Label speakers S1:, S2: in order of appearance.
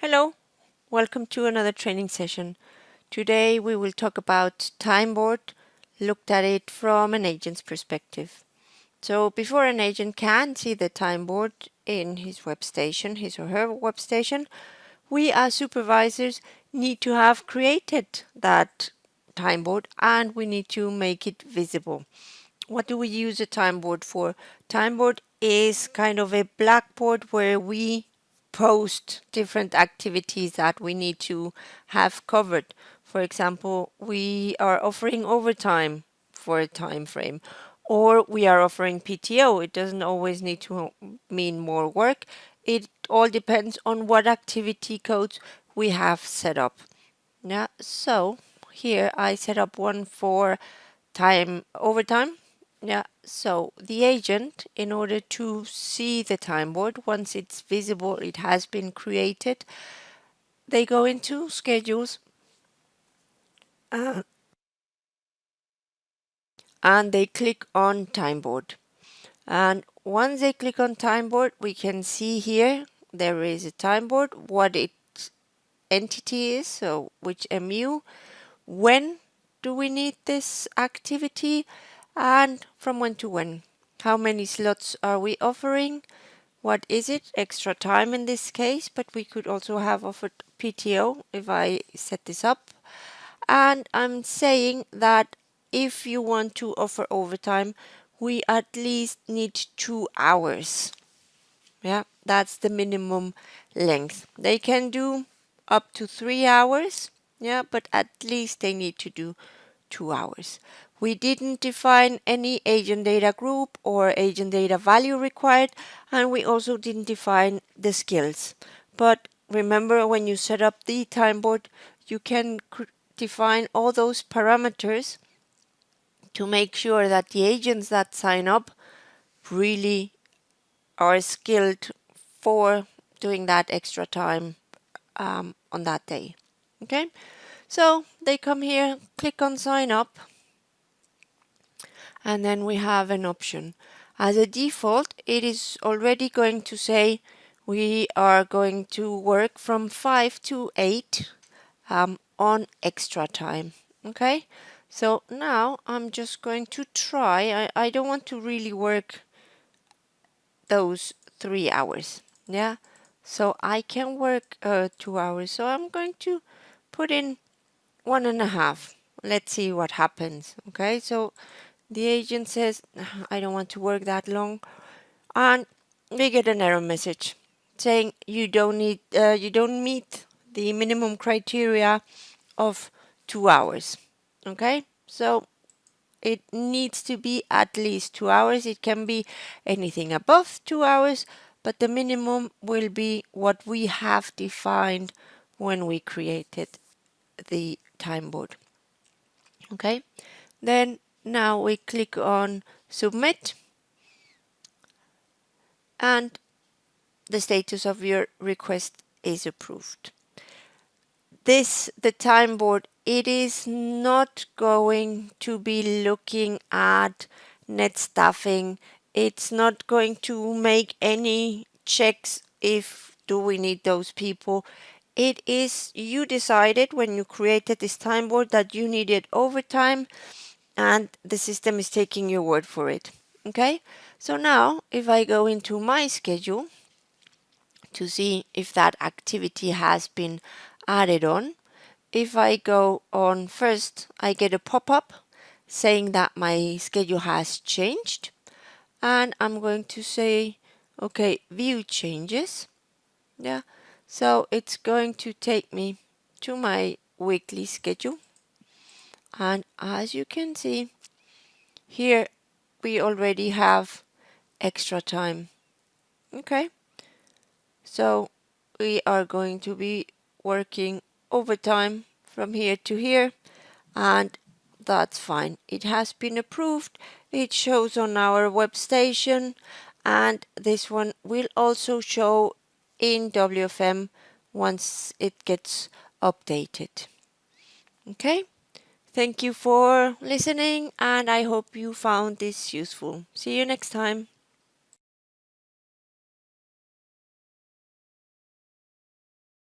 S1: Hello, welcome to another training session. Today we will talk about Timeboard, looked at it from an agent's perspective. So before an agent can see the Timeboard in his workstation, his or her workstation, we as supervisors need to have created that Timeboard and we need to make it visible. What do we use a Timeboard for? Timeboard is kind of a blackboard where we post different activities that we need to have covered. For example, we are offering overtime for a time frame, or we are offering PTO. It doesn't always need to mean more work. It all depends on what activity codes we have set up. Yeah, so here I set up one for overtime. Yeah, so the agent, in order to see the Timeboard, once it's visible, it has been created, they go into schedules and they click on Timeboard. And once they click on Timeboard, we can see here there is a Timeboard, what its entity is, so which MU, when do we need this activity, and from when to when. How many slots are we offering? What is it? Extra time in this case, but we could also have offered PTO if I set this up. And I'm saying that if you want to offer overtime, we at least need 2 hours. Yeah, that's the minimum length. They can do up to 3 hours. Yeah, but at least they need to do 2 hours. We didn't define any agent data group or agent data value required, and we also didn't define the skills. But remember, when you set up the Timeboard, you can define all those parameters to make sure that the agents that sign up really are skilled for doing that extra time on that day. Okay, so they come here, click on sign up, and then we have an option. As a default, it is already going to say we are going to work from 5 to 8 on extra time. Okay, so now I'm just going to try. I don't want to really work those 3 hours. Yeah, so I can work 2 hours. So I'm going to put in 1.5. Let's see what happens. Okay, so the agent says, I don't want to work that long, and we get an error message saying you don't meet the minimum criteria of 2 hours. Okay, so it needs to be at least 2 hours. It can be anything above 2 hours, but the minimum will be what we have defined when we created the Timeboard. Okay, then now we click on submit, and the status of your request is approved. The Timeboard, it is not going to be looking at net staffing. It's not going to make any checks if do we need those people. It is, you decided when you created this Timeboard that you needed overtime, and the system is taking your word for it. Okay, so now if I go into my schedule to see if that activity has been added on, if I go on first, I get a pop-up saying that my schedule has changed, and I'm going to say, okay, view changes. Yeah, so it's going to take me to my weekly schedule, and as you can see here, we already have extra time. Okay, so we are going to be working overtime from here to here, and that's fine. It has been approved. It shows on our web station, and this one will also show in WFM once it gets updated. Okay, thank you for listening, and I hope you found this useful. See you next time.